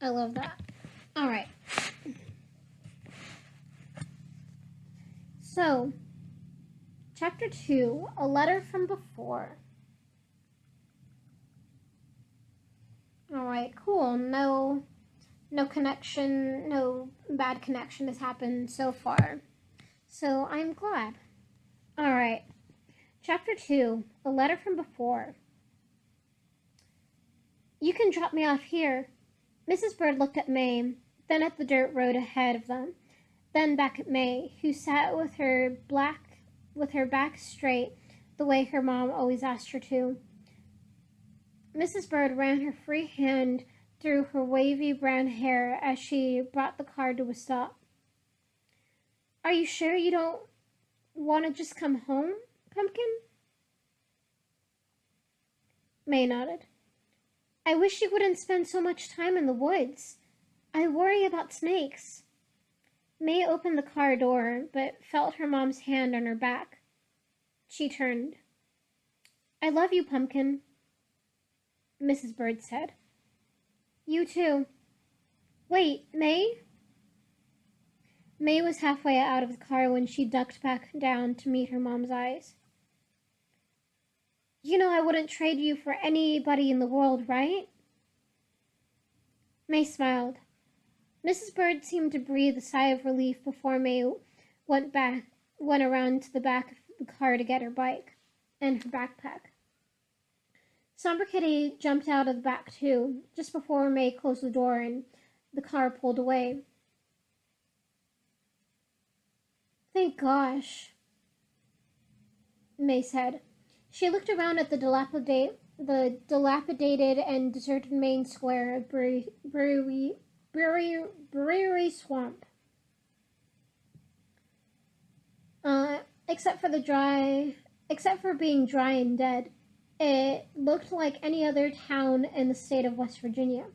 I love that. All right. So, chapter 2, A Letter from Before. All right, cool. No connection, no bad connection has happened so far. So, I'm glad. All right. Chapter 2, A Letter from Before. You can drop me off here. Mrs. Bird looked at May, then at the dirt road ahead of them, then back at May, who sat with her back straight, the way her mom always asked her to. Mrs. Bird ran her free hand through her wavy brown hair as she brought the car to a stop. Are you sure you don't want to just come home, Pumpkin? May nodded. I wish you wouldn't spend so much time in the woods. I worry about snakes. May opened the car door, but felt her mom's hand on her back. She turned. I love you, Pumpkin, Mrs. Bird said. You too. Wait, May? May was halfway out of the car when she ducked back down to meet her mom's eyes. You know I wouldn't trade you for anybody in the world, right? May smiled. Mrs. Bird seemed to breathe a sigh of relief before May went around to the back of the car to get her bike and her backpack. Somber Kitty jumped out of the back too, just before May closed the door and the car pulled away. Thank gosh, May said. She looked around at the dilapidated and deserted main square of Brewery Swamp. Except for being dry and dead, it looked like any other town in the state of West Virginia.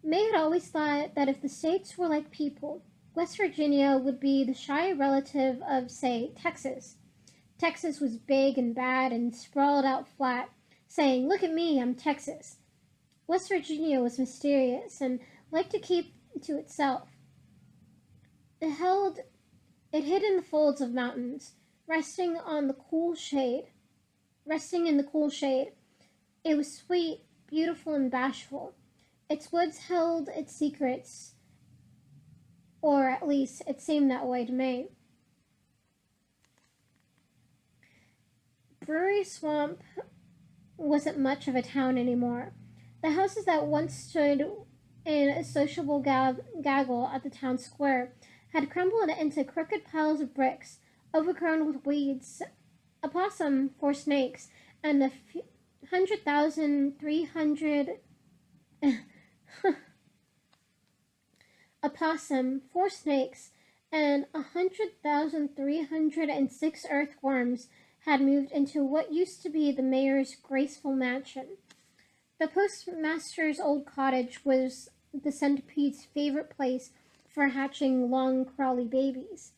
May had always thought that if the states were like people, West Virginia would be the shy relative of, say, Texas. Texas was big and bad and sprawled out flat, saying, "Look at me, I'm Texas." West Virginia was mysterious and liked to keep to itself. It hid in the folds of mountains, resting in the cool shade. It was sweet, beautiful, and bashful. Its woods held its secrets, or at least it seemed that way to May. Brewery Swamp wasn't much of a town anymore. The houses that once stood in a sociable gaggle at the town square had crumbled into crooked piles of bricks, overgrown with weeds, a possum, 4 snakes, and 100,300 a possum, 4 snakes, and 100,306 earthworms had moved into what used to be the mayor's graceful mansion. The postmaster's old cottage was the centipede's favorite place for hatching long, crawly babies.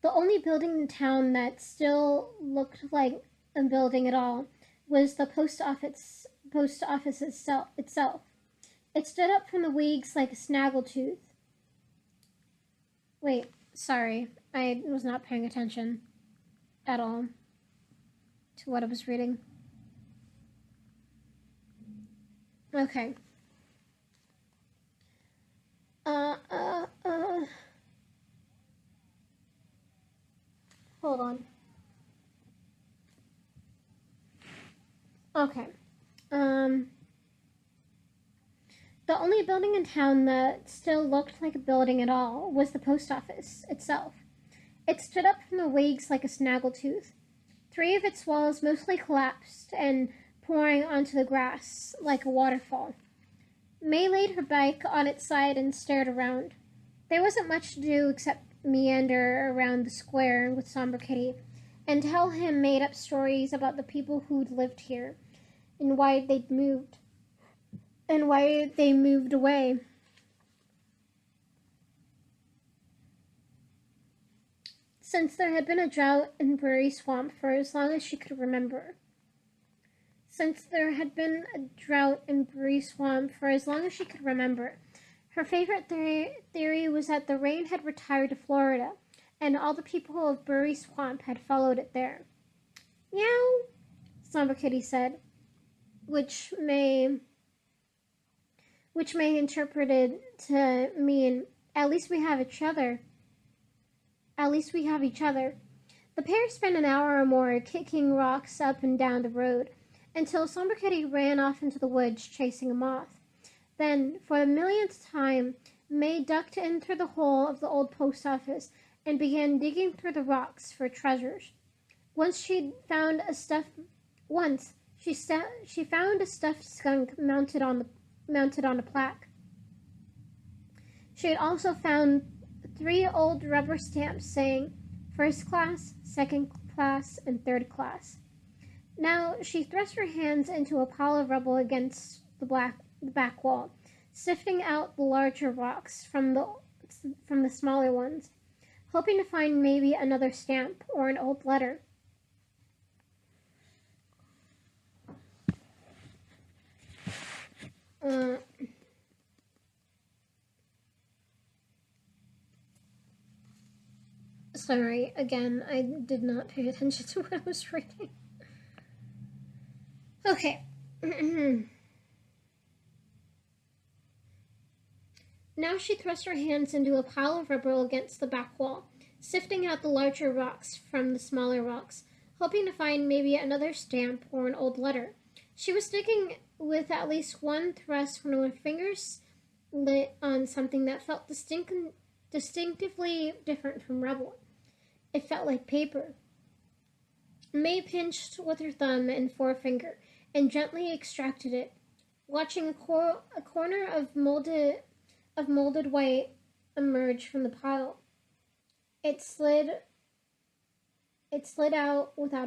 The only building in town that still looked like a building at all was the post office itself. It stood up from the weeds like a snaggletooth. Wait, sorry, I was not paying attention at all to what I was reading. Okay. Hold on. Okay. The only building in town that still looked like a building at all was the post office itself. It stood up from the weeds like a snaggletooth. Three of its walls mostly collapsed and pouring onto the grass like a waterfall. May laid her bike on its side and stared around. There wasn't much to do except meander around the square with Somber Kitty and tell him made-up stories about the people who'd lived here and why they moved away. Since there had been a drought in Prairie Swamp for as long as she could remember. Her favorite theory was that the rain had retired to Florida, and all the people of Prairie Swamp had followed it there. Meow, Somber Kitty said, which May interpreted to mean, at least we have each other. The pair spent an hour or more kicking rocks up and down the road, until Somber Kitty ran off into the woods chasing a moth. Then, for the millionth time, May ducked in through the hole of the old post office and began digging through the rocks for treasures. She found a stuffed skunk mounted on a plaque. She had also found 3 old rubber stamps saying first class, second class, and third class. Now she thrust her hands into a pile of rubble against the back wall, sifting out the larger rocks from the smaller ones, hoping to find maybe another stamp or an old letter. Sorry, again, I did not pay attention to what I was reading. Okay. Now she thrust her hands into a pile of rubble against the back wall, sifting out the larger rocks from the smaller rocks, hoping to find maybe another stamp or an old letter. She was digging with at least one thrust when her fingers lit on something that felt distinctively different from rubble. It felt like paper. May pinched with her thumb and forefinger and gently extracted it, watching a corner of molded white emerge from the pile. It slid out with a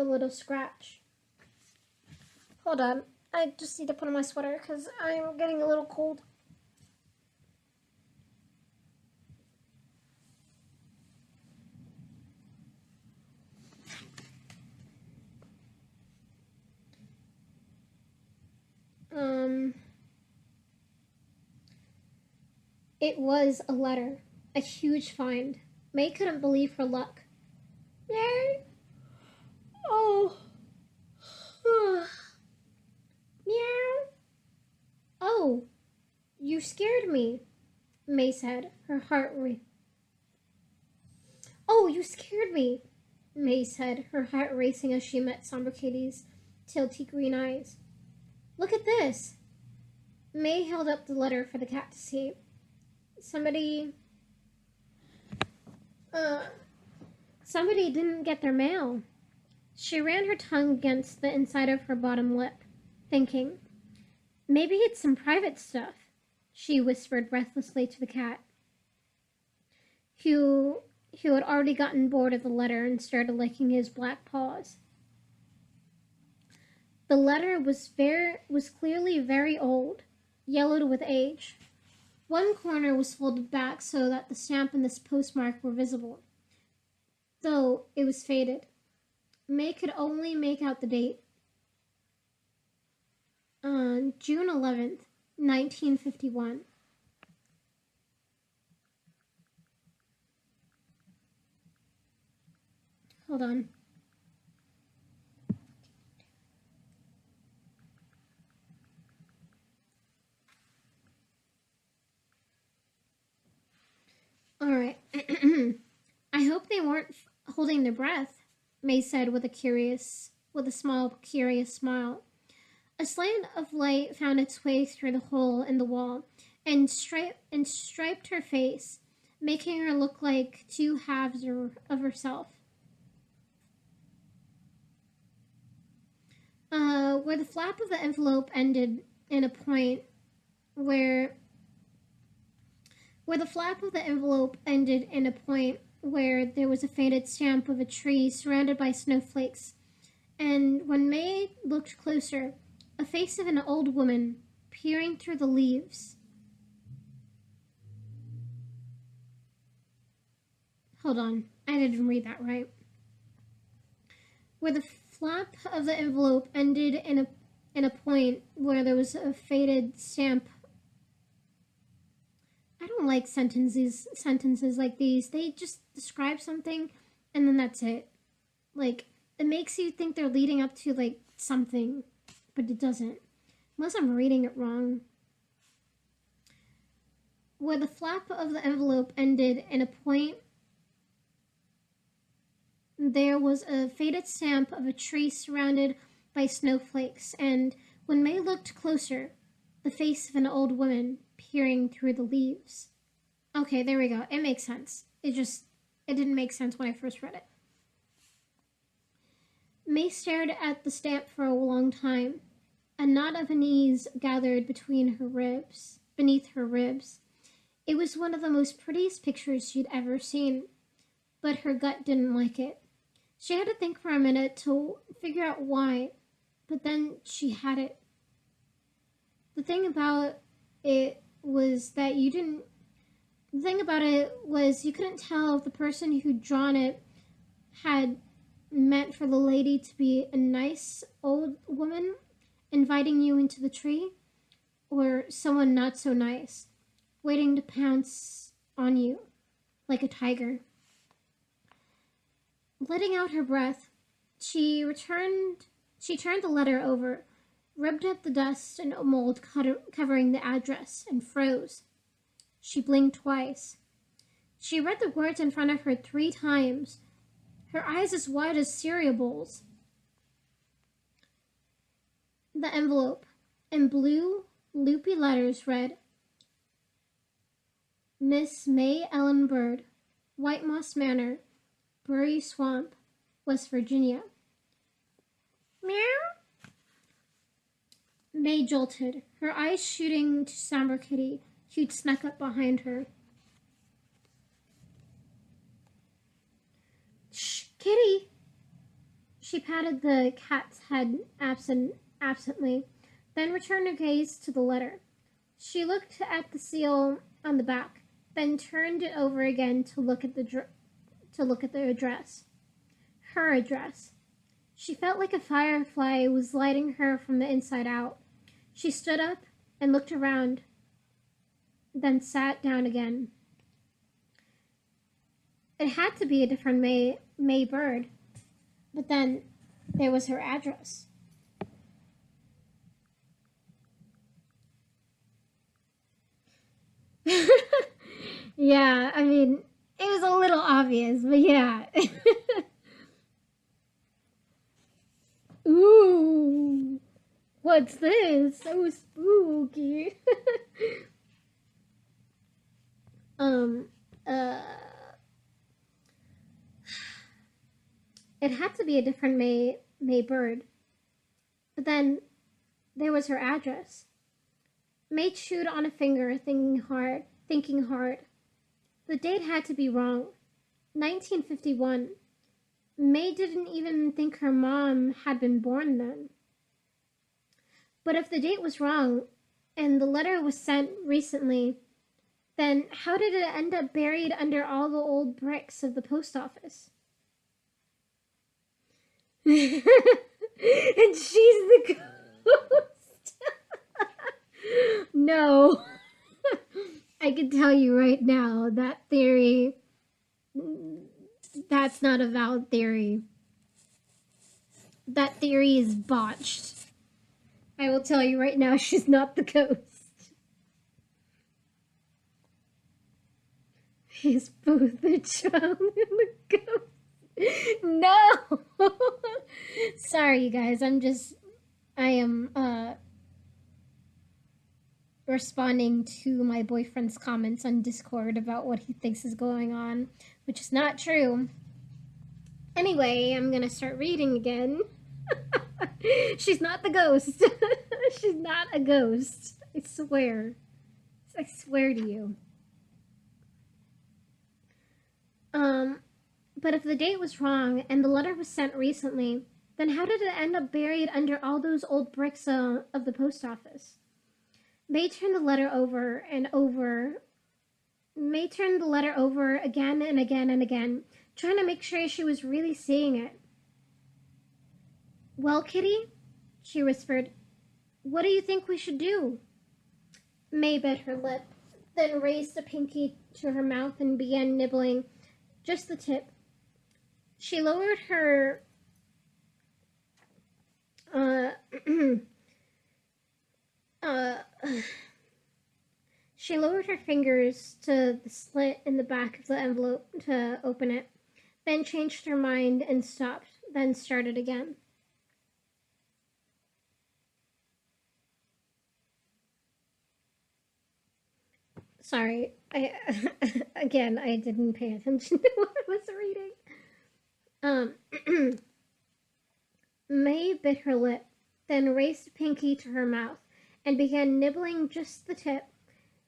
little scratch. Hold on, I just need to put on my sweater because I'm getting a little cold. It was a letter. A huge find. May couldn't believe her luck. Yay! Oh. Meow. Oh, you scared me, May said, her heart Oh, you scared me, May said, her heart racing as she met Somber Kitty's tilty green eyes. Look at this. May held up the letter for the cat to see. Somebody didn't get their mail. She ran her tongue against the inside of her bottom lip, thinking, maybe it's some private stuff, she whispered breathlessly to the cat, who had already gotten bored of the letter and started licking his black paws. The letter was clearly very old, yellowed with age. One corner was folded back so that the stamp and the postmark were visible, though it was faded. May could only make out the date. June 11th, 1951. Hold on. All right. I hope they weren't holding their breath, May said with a small, curious smile. A slant of light found its way through the hole in the wall and striped her face, making her look like two halves of herself. Where the flap of the envelope ended in a point where the flap of the envelope ended in a point where there was a faded stamp of a tree surrounded by snowflakes. And when May looked closer, a face of an old woman peering through the leaves. Hold on, I didn't read that right. Where the flap of the envelope ended in a point where there was a faded stamp. I don't like sentences like these. They just describe something and then that's it. Like, it makes you think they're leading up to like something, but it doesn't. Unless I'm reading it wrong. Where the flap of the envelope ended in a point, there was a faded stamp of a tree surrounded by snowflakes, and when May looked closer, the face of an old woman peering through the leaves. Okay, there we go. It makes sense. It didn't make sense when I first read it. May stared at the stamp for a long time. A knot of unease gathered beneath her ribs. It was one of the most prettiest pictures she'd ever seen, but her gut didn't like it. She had to think for a minute to figure out why, but then she had it. The thing about it was you couldn't tell if the person who'd drawn it had meant for the lady to be a nice old woman inviting you into the tree, or someone not so nice, waiting to pounce on you like a tiger. Letting out her breath, she turned the letter over, rubbed up the dust and mold covering the address, and froze. She blinked twice. She read the words in front of her 3 times, her eyes as wide as cereal bowls. The envelope, in blue, loopy letters, read, Miss May Ellen Bird, White Moss Manor, Bury Swamp, West Virginia. Meow? May jolted, her eyes shooting to Samber Kitty, who'd snuck up behind her. Shh, Kitty! She patted the cat's head absently, then returned her gaze to the letter. She looked at the seal on the back, then turned it over again to look at the address. Her address. She felt like a firefly was lighting her from the inside out. She stood up and looked around, then sat down again. It had to be a different May Bird, but then there was her address. Yeah, I mean, it was a little obvious, but yeah. Ooh, what's this? So spooky. It had to be a different May Bird. But then there was her address. May chewed on a finger, thinking hard. The date had to be wrong. 1951. May didn't even think her mom had been born then. But if the date was wrong, and the letter was sent recently, then how did it end up buried under all the old bricks of the post office? And she's the ghost. No. I can tell you right now, that theory, that's not a valid theory. That theory is botched. I will tell you right now, she's not the ghost. He's both the child and the ghost. No! Sorry, you guys. I am responding to my boyfriend's comments on Discord about what he thinks is going on, which is not true. Anyway, I'm gonna start reading again. She's not the ghost. She's not a ghost. I swear. I swear to you. But if the date was wrong and the letter was sent recently, then how did it end up buried under all those old bricks of the post office? May turned the letter over and over. May turned the letter over again and again and again, trying to make sure she was really seeing it. Well, Kitty, she whispered, what do you think we should do? May bit her lip, then raised a pinky to her mouth and began nibbling just the tip. She lowered her she lowered her fingers to the slit in the back of the envelope to open it, then changed her mind and stopped, then started again. Sorry, I didn't pay attention to what I was reading. May bit her lip, then raised a pinky to her mouth and began nibbling just the tip.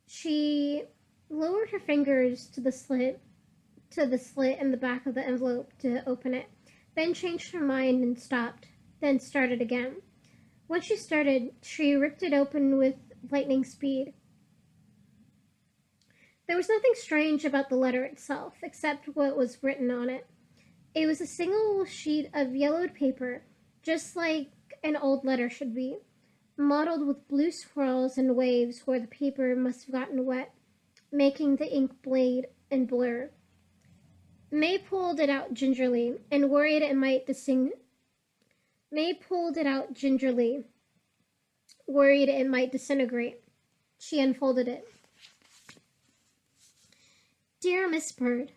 She lowered her fingers to the slit in the back of the envelope to open it, then changed her mind and stopped, then started again. When she started, she ripped it open with lightning speed. There was nothing strange about the letter itself, except what was written on it. It was a single sheet of yellowed paper, just like an old letter should be, mottled with blue swirls and waves where the paper must have gotten wet, making the ink bleed and blur. May pulled it out gingerly and worried it might disintegrate. She unfolded it. Dear Miss Bird,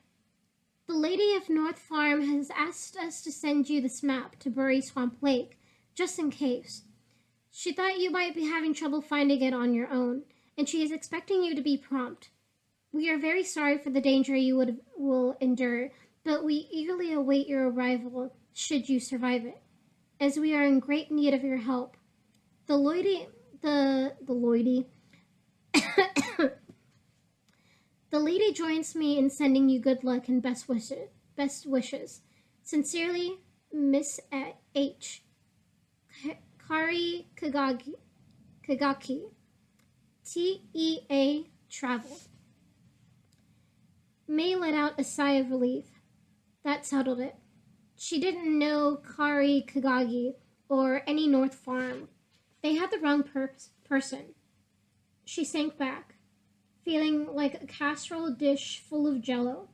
the lady of North Farm has asked us to send you this map to Bury Swamp Lake, just in case. She thought you might be having trouble finding it on your own, and she is expecting you to be prompt. We are very sorry for the danger you will endure, but we eagerly await your arrival, should you survive it, as we are in great need of your help. The lady joins me in sending you good luck and best wishes. Sincerely, Miss H. Kari Kagaki. TEA Travel. May let out a sigh of relief. That settled it. She didn't know Kari Kagagi or any North Farm. They had the wrong person. She sank back, feeling like a casserole dish full of jello.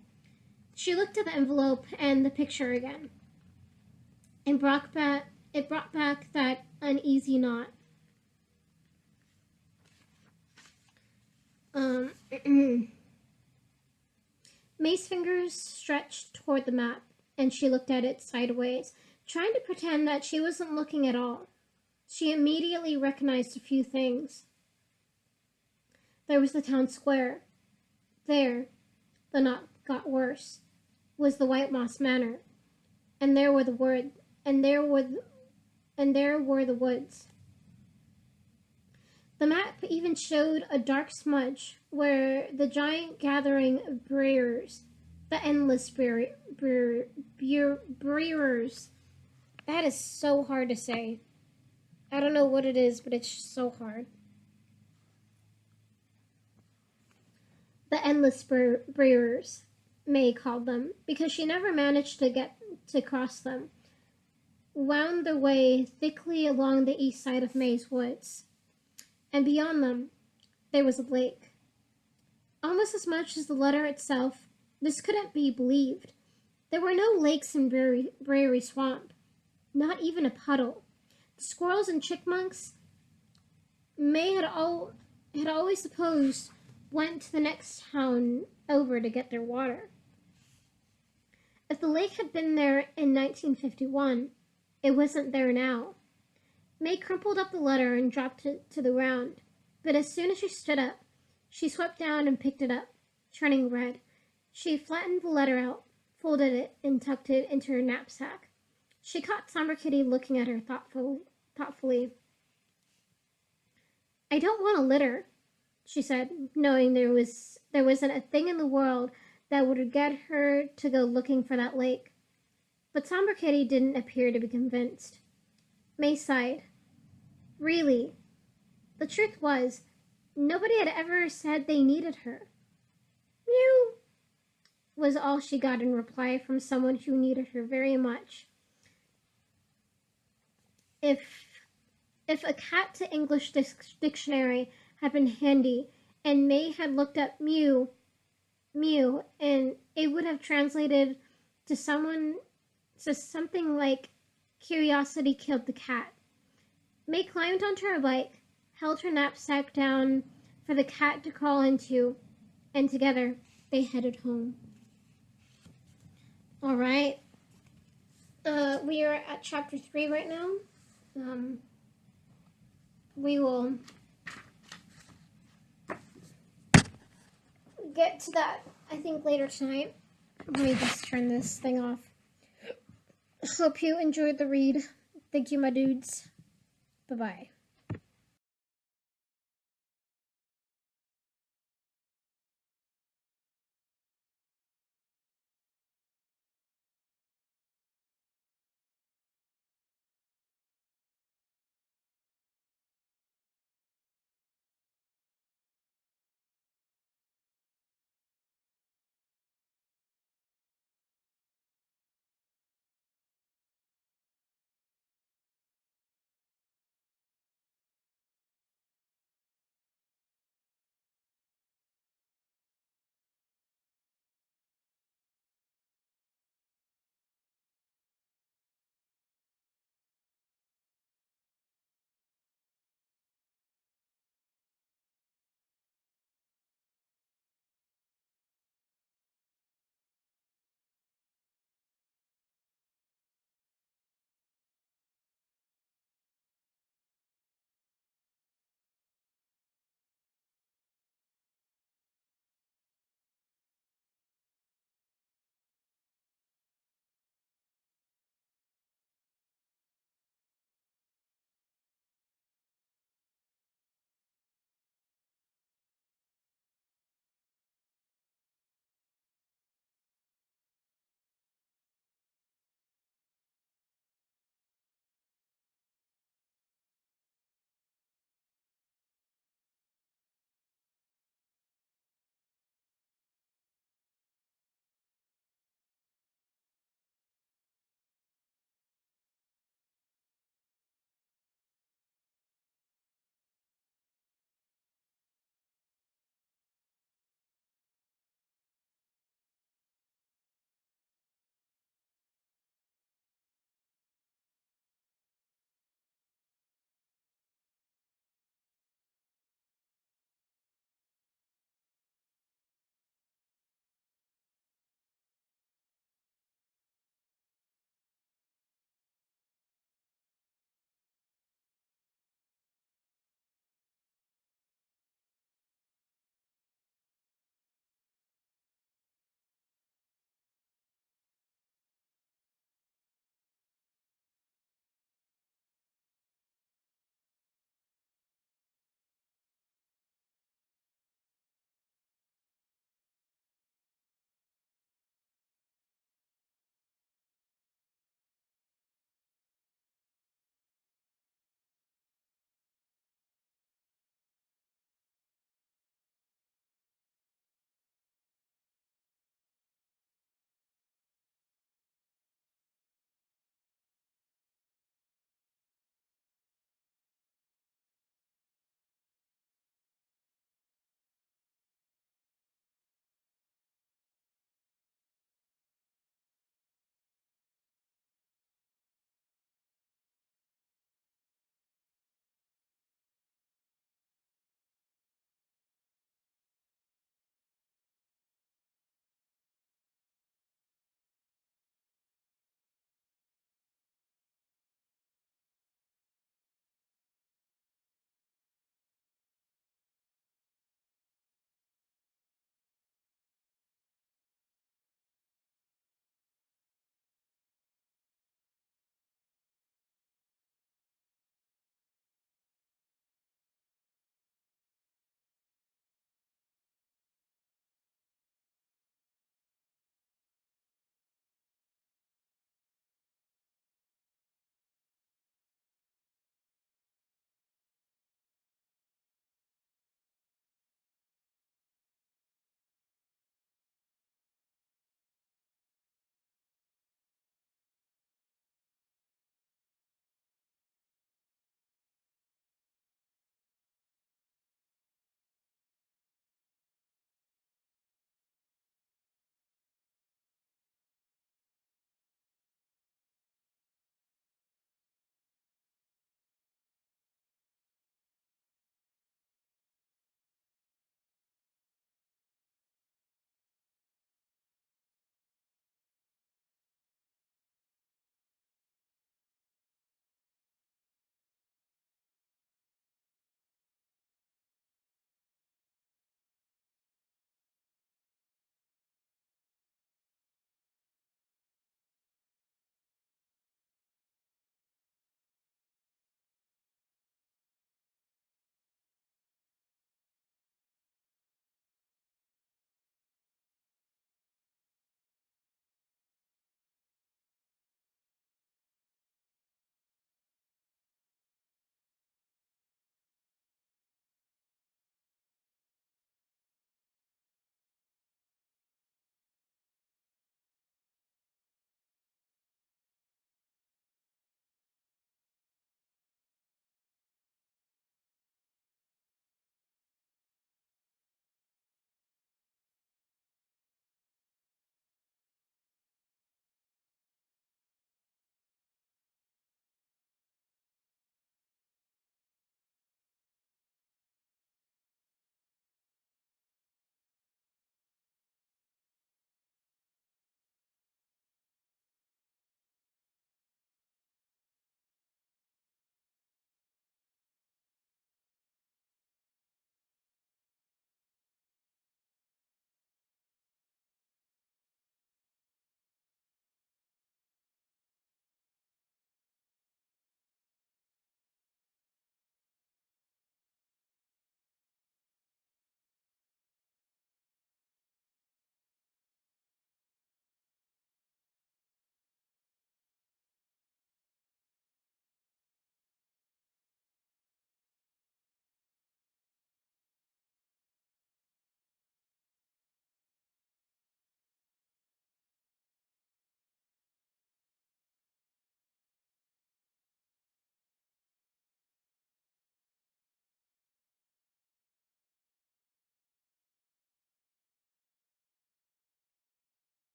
She looked at the envelope and the picture again. It brought back that uneasy knot. May's fingers stretched toward the map, and she looked at it sideways, trying to pretend that she wasn't looking at all. She immediately recognized a few things. There was the town square. There, the knot got worse, was the White Moss Manor, and there were the woods. The map even showed a dark smudge where the giant gathering of brewers, the endless brewers. That is so hard to say. I don't know what it is, but it's so hard. The endless brewers, May called them, because she never managed to get to cross them, wound their way thickly along the east side of May's woods. And beyond them, there was a lake. Almost as much as the letter itself, this couldn't be believed. There were no lakes in Brewery Swamp, not even a puddle. The squirrels and chipmunks May had always supposed went to the next town over to get their water. If the lake had been there in 1951, it wasn't there now. May crumpled up the letter and dropped it to the ground, but as soon as she stood up, she swept down and picked it up, turning red. She flattened the letter out, folded it, and tucked it into her knapsack. She caught Somber Kitty looking at her thoughtfully. I don't want a litter, she said, knowing there wasn't a thing in the world that would get her to go looking for that lake. But Somber Kitty didn't appear to be convinced. May sighed. Really? The truth was, nobody had ever said they needed her. Mew, was all she got in reply from someone who needed her very much. If a cat to English dictionary had been handy, and May had looked up mew, and it would have translated to something like curiosity killed the cat. May climbed onto her bike, held her knapsack down for the cat to crawl into, and together they headed home. All right. We are at chapter 3 right now. We will get to that, I think, later tonight. Let me just turn this thing off. Hope you enjoyed the read. Thank you, my dudes. Bye-bye.